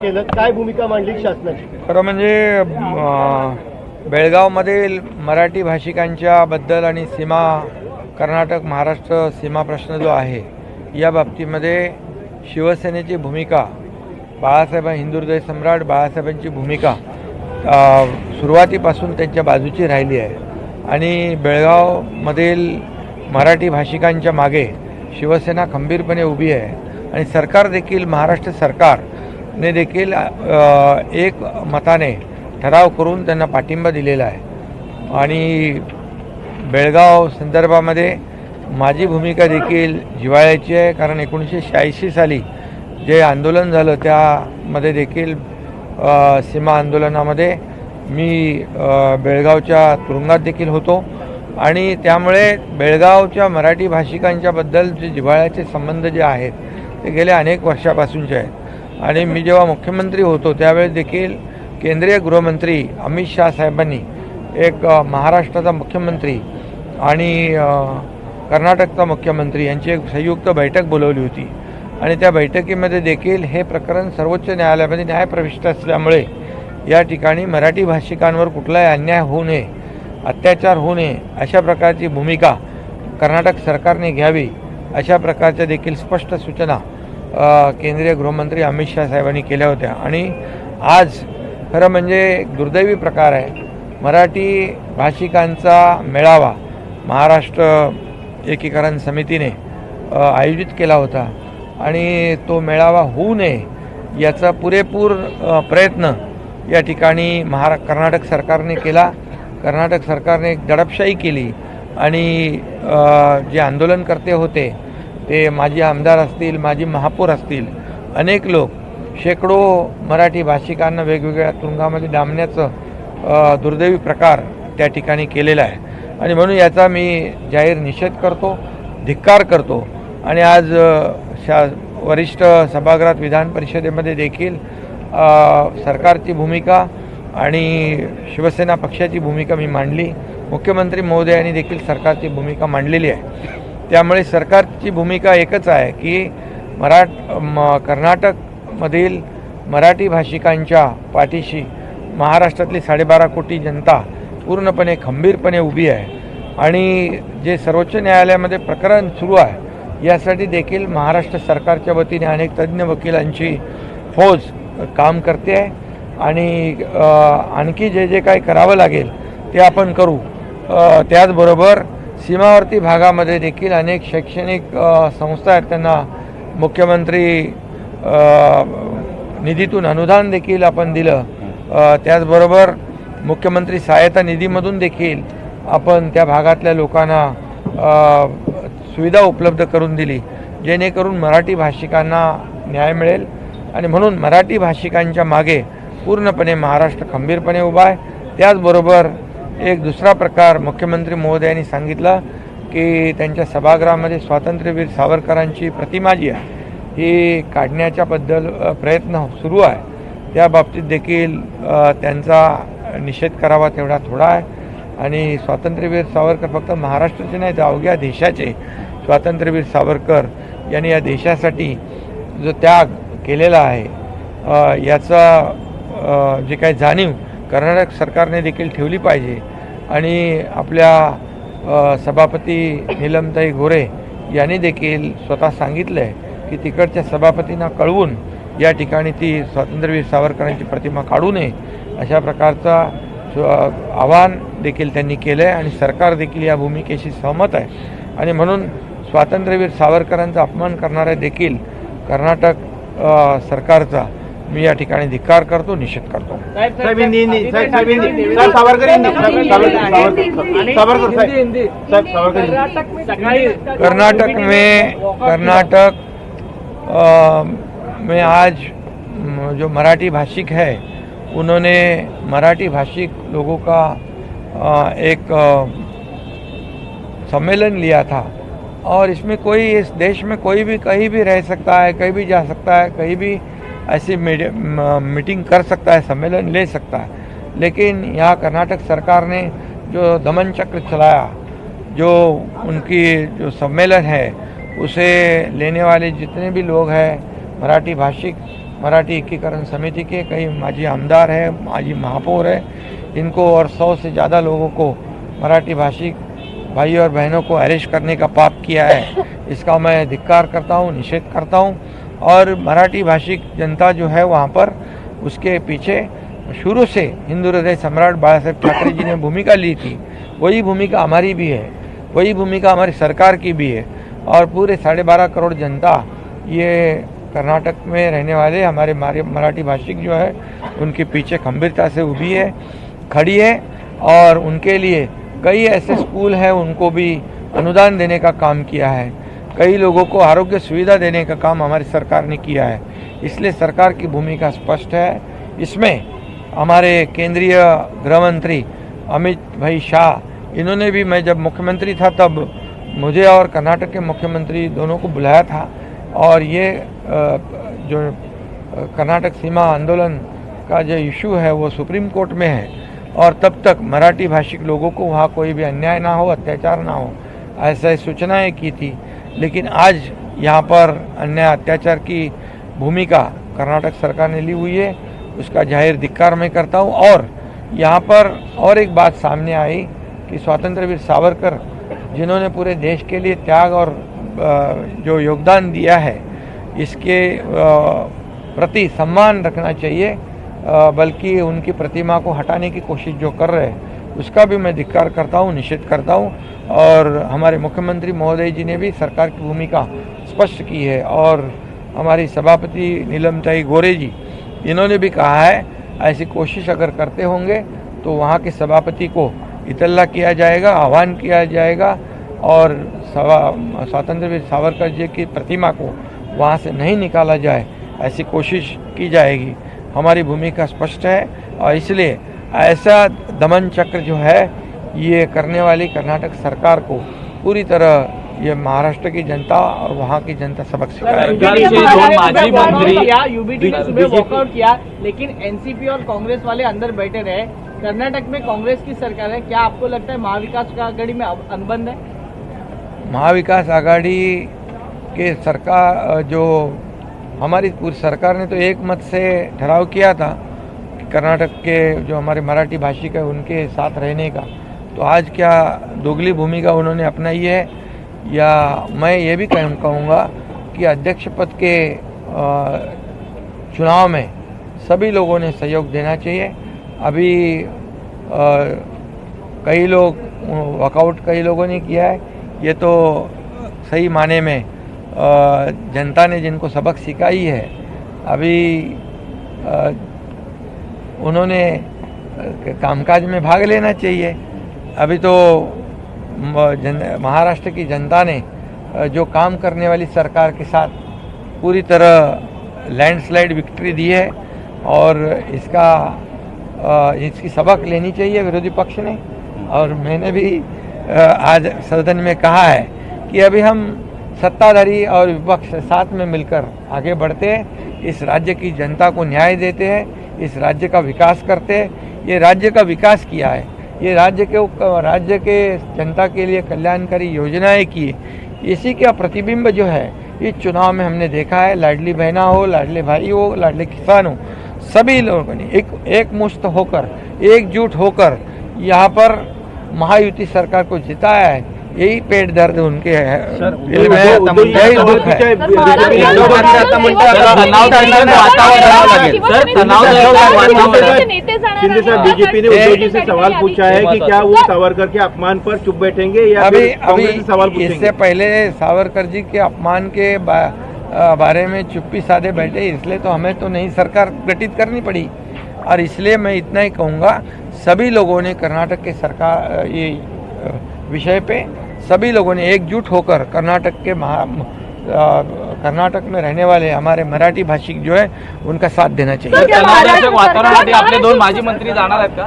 केलं काय भूमिका मांडली शासनाची? खरं म्हणजे बेळगावमधील मराठी भाषिकांच्या बद्दल आणि सीमा कर्नाटक महाराष्ट्र सीमा प्रश्न जो आहे या बाबतीमध्ये शिवसेनेची भूमिका बाळासाहेब हिंदुहृदय सम्राट बाळासाहेबांची भूमिका सुरुवातीपासून त्यांच्या बाजूची राहिली आहे आणि बेळगावमधील मराठी भाषिकांच्या मागे शिवसेना खंबीरपणे उभी आहे आणि सरकार देखील महाराष्ट्र सरकारने देखील एक मताने ठराव करून त्यांना पाठिंबा दिलेला आहे आणि बेळगाव संदर्भामध्ये माझी भूमिका देखील जिव्हाळ्याची आहे कारण 1986 साली जे आंदोलन झालं त्यामध्ये देखील सीमा आंदोलनामध्ये मी बेळगावच्या तुरुंगात देखील होतो आणि त्यामुळे बेळगावच्या मराठी भाषिकांच्याबद्दल जे जिव्हाळ्याचे संबंध जे आहेत ते गेल्या अनेक वर्षापासूनचे आहेत आणि मी जेव्हा मुख्यमंत्री होतो त्यावेळेस देखील केंद्रीय गृहमंत्री अमित शाह साहेबांनी एक महाराष्ट्राचा मुख्यमंत्री आणि कर्नाटकचा मुख्यमंत्री यांची एक संयुक्त बैठक बोलवली होती आणि त्या बैठकीमध्ये देखील हे प्रकरण सर्वोच्च न्यायालयामध्ये न्यायप्रविष्ट असल्यामुळे या ठिकाणी मराठी भाषिकांवर कुठलाही अन्याय होऊ नये अत्याचार होऊ नये अशा प्रकारची भूमिका कर्नाटक सरकारने घ्यावी अशा प्रकारच्या देखील स्पष्ट सूचना केंद्रीय गृहमंत्री अमित शाह साहेबांनी केल्या होत्या आणि आज खरं म्हणजे दुर्दैवी प्रकार आहे मराठी भाषिकांचा मेळावा महाराष्ट्र एकीकरण समितीने आयोजित केला होता आणि तो मेळावा होऊ नये याचा पुरेपूर प्रयत्न या ठिकाणी कर्नाटक सरकारने केला. कर्नाटक सरकारने एक दडपशाही केली आणि जे आंदोलनकर्ते होते ते माजी आमदार असतील माजी महापौर असतील अनेक लोक शेकडो मराठी भाषिकांना वेगवेगळ्या तुरुंगामध्ये डांबण्याचं दुर्दैवी प्रकार त्या ठिकाणी केलेला आहे आणि म्हणून याचा मी जाहीर निषेध करतो धिक्कार करतो आणि आज वरिष्ठ सभागृहात विधान परिषदेमध्ये देखील सरकारची भूमिका आणि शिवसेना पक्षाची भूमिका मी मांडली. मुख्यमंत्री महोदयांनी देखील सरकारची भूमिका मांडलेली आहे. त्यामुळे सरकारची भूमिका एकच आहे की कर्नाटकमधील मराठी भाषिकांच्या पाठीशी महाराष्ट्रातली 12.5 कोटी जनता पूर्णपणे खंबीरपणे उभी आहे आणि जे सर्वोच्च न्यायालयामध्ये प्रकरण सुरू आहे यासाठी देखील महाराष्ट्र सरकारच्या वतीने अनेक तज्ज्ञ वकिलांची फौज काम करते आहे आणि आणखी जे जे काही करावं लागेल ते आपण करू. त्याचबरोबर सीमावर्ती भागामध्ये देखील अनेक शैक्षणिक संस्था आहेत त्यांना मुख्यमंत्री निधीतून अनुदान देखील आपण दिलं. त्याचबरोबर मुख्यमंत्री सहायता निधीमधून देखील आपण त्या भागातल्या लोकांना सुविधा उपलब्ध करून दिली जेणेकरून मराठी भाषिकांना न्याय मिळेल आणि म्हणून मराठी भाषिकांच्या मागे पूर्णपणे महाराष्ट्र खंबीरपणे उभा आहे. त्याचबरोबर एक दुसरा प्रकार मुख्यमंत्री महोदयांनी सांगितलं की त्यांच्या सभागृहामध्ये स्वातंत्र्यवीर सावरकरांची प्रतिमा जी आहे ही काढण्याच्याबद्दल प्रयत्न सुरू आहे. त्या बाबतीत देखील त्यांचा निषेध करावा तेवढा थोडा आहे आणि स्वातंत्र्यवीर सावरकर फक्त महाराष्ट्राचे नाही तर अवघ्या देशाचे स्वातंत्र्यवीर सावरकर यांनी या देशासाठी जो त्याग केलेला आहे याचा जे काही जाणीव कर्नाटक सरकारने देखील ठेवली पाहिजे आणि आपल्या सभापती नीलमताई गोरे यांनी देखील स्वतः सांगितलं आहे की तिकडच्या सभापतींना कळवून या ठिकाणी ती स्वातंत्र्यवीर सावरकरांची प्रतिमा काढू नये अशा प्रकारचा आवाहन देखील त्यांनी केलं आहे आणि सरकार देखील या भूमिकेशी सहमत आहे आणि म्हणून स्वातंत्र्यवीर सावरकरांचा अपमान करणाऱ्या देखील कर्नाटक सरकारचा मी या ठिकाणी धिक्कार करतो निषेध करतो. कर्नाटक में आज जो मराठी भाषिक है उन्होंने मराठी भाषिक लोगों का एक सम्मेलन लिया था और इसमें कोई इस देश में कोई भी कहीं भी रह सकता है कहीं भी जा सकता है कहीं भी ऐसी मीटिंग कर सकता है सम्मेलन ले सकता है लेकिन यहाँ कर्नाटक सरकार ने जो दमन चक्र चलाया जो उनकी जो सम्मेलन है उसे लेने वाले जितने भी लोग हैं मराठी भाषिक मराठी एकीकरण समिति के, कई माजी आमदार है, माजी महापौर है, इनको और 100 से ज़्यादा लोगों को मराठी भाषी भाई और बहनों को अरेस्ट करने का पाप किया है। इसका मैं धिक्कार करता हूँ, निषेध करता हूँ। और मराठी भाषिक जनता जो है वहाँ पर, उसके पीछे शुरू से हिंदू हृदय सम्राट बाला साहेब ठाकरे जी ने भूमिका ली थी, वही भूमिका हमारी भी है, वही भूमिका हमारी सरकार की भी है। और पूरे 12.5 करोड़ जनता, ये कर्नाटक में रहने वाले हमारे मराठी भाषिक जो है, उनके पीछे खंभीरता से उभी है, खड़ी है। और उनके लिए कई ऐसे स्कूल हैं, उनको भी अनुदान देने का काम किया है। कई लोगों को आरोग्य सुविधा देने का काम हमारी सरकार ने किया है। इसलिए सरकार की भूमिका स्पष्ट है। इसमें हमारे केंद्रीय गृह मंत्री अमित भाई शाह, इन्होंने भी, मैं जब मुख्यमंत्री था तब मुझे और कर्नाटक के मुख्यमंत्री दोनों को बुलाया था। और ये जो कर्नाटक सीमा आंदोलन का जो इशू है वो सुप्रीम कोर्ट में है, और तब तक मराठी भाषिक लोगों को वहाँ कोई भी अन्याय ना हो, अत्याचार ना हो, ऐसा सूचनाएं की थी। लेकिन आज यहाँ पर अन्याय अत्याचार की भूमिका कर्नाटक सरकार ने ली हुई है, उसका जाहिर धिक्कार मैं करता हूँ। और यहाँ पर और एक बात सामने आई कि स्वतंत्र वीर सावरकर, जिन्होंने पूरे देश के लिए त्याग और जो योगदान दिया है, इसके प्रति सम्मान रखना चाहिए, बल्कि उनकी प्रतिमा को हटाने की कोशिश जो कर रहे हैं उसका भी मैं धिक्कार करता हूँ, निषेध करता हूँ। और हमारे मुख्यमंत्री महोदय जी ने भी सरकार की भूमिका स्पष्ट की है। और हमारी सभापति नीलमताई गोरे जी, इन्होंने भी कहा है ऐसी कोशिश अगर करते होंगे तो वहाँ के सभापति को इतला किया जाएगा, आह्वान किया जाएगा, और स्वतंत्र वीर सावरकर जी की प्रतिमा को वहाँ से नहीं निकाला जाए, ऐसी कोशिश की जाएगी। हमारी भूमिका स्पष्ट है। और इसलिए ऐसा दमन चक्र जो है, ये करने वाली कर्नाटक सरकार को पूरी तरह ये महाराष्ट्र की जनता और वहाँ की जनता सबक सिखाएगी। यूबीडी ने सुबह वॉकआउट किया, लेकिन एनसीपी और कांग्रेस वाले अंदर बैठे रहे। कर्नाटक में कांग्रेस की सरकार है, क्या आपको लगता है महाविकास आघाड़ी में अनुबंध है? महाविकास आघाड़ी के सरकार, जो हमारी पूरी सरकार ने तो एक मत से ठहराव किया था कि कर्नाटक के जो हमारे मराठी भाषिक है उनके साथ रहने का। तो आज क्या दोगली भूमिका उन्होंने अपनाई है? या मैं ये भी कहूँगा कि अध्यक्ष पद के चुनाव में सभी लोगों ने सहयोग देना चाहिए। अभी कई लोग वॉकआउट कई लोगों ने किया है, ये तो सही माने में जनता ने जिनको सबक सिखाई है, अभी उन्होंने कामकाज में भाग लेना चाहिए। अभी तो महाराष्ट्र की जनता ने जो काम करने वाली सरकार के साथ पूरी तरह लैंडस्लाइड विक्ट्री दी है, और इसकी सबक लेनी चाहिए विरोधी पक्ष ने। और मैंने भी आज सदन में कहा है कि अभी हम सत्ताधारी और विपक्ष साथ में मिलकर आगे बढ़ते हैं, इस राज्य की जनता को न्याय देते हैं, इस राज्य का विकास करते हैं। ये राज्य का विकास किया है, ये राज्य के जनता के लिए कल्याणकारी योजनाएं की है। इसी का प्रतिबिंब जो है इस चुनाव में हमने देखा है। लाडली बहना हो, लाडले भाई हो, लाडले किसान हो, सभी लोगों ने एक मुश्त होकर, एकजुट होकर यहाँ पर महायुति सरकार को जिताया है। यही पेट दर्द उनके है, दिल में यही दुख है। बीजेपी ने उद्धव जी से सवाल पूछा है कि क्या वो सावरकर के अपमान पर चुप बैठेंगे या अभी सवाल पूछेंगे? इससे पहले सावरकर जी के अपमान के बारे में चुप्पी साधे बैठे, इसलिए तो हमें तो नई सरकार गठित करनी पड़ी। और इसलिए मैं इतना ही कहूँगा, सभी लोगों ने कर्नाटक के सरकार ये विषय पे सभी लोगों ने एकजुट होकर कर्नाटक में रहने वाले हमारे मराठी भाषिक जो है उनका साथ देना चाहिए। वातावरणासाठी आपले 2 माजी मंत्री जाणार आहेत का?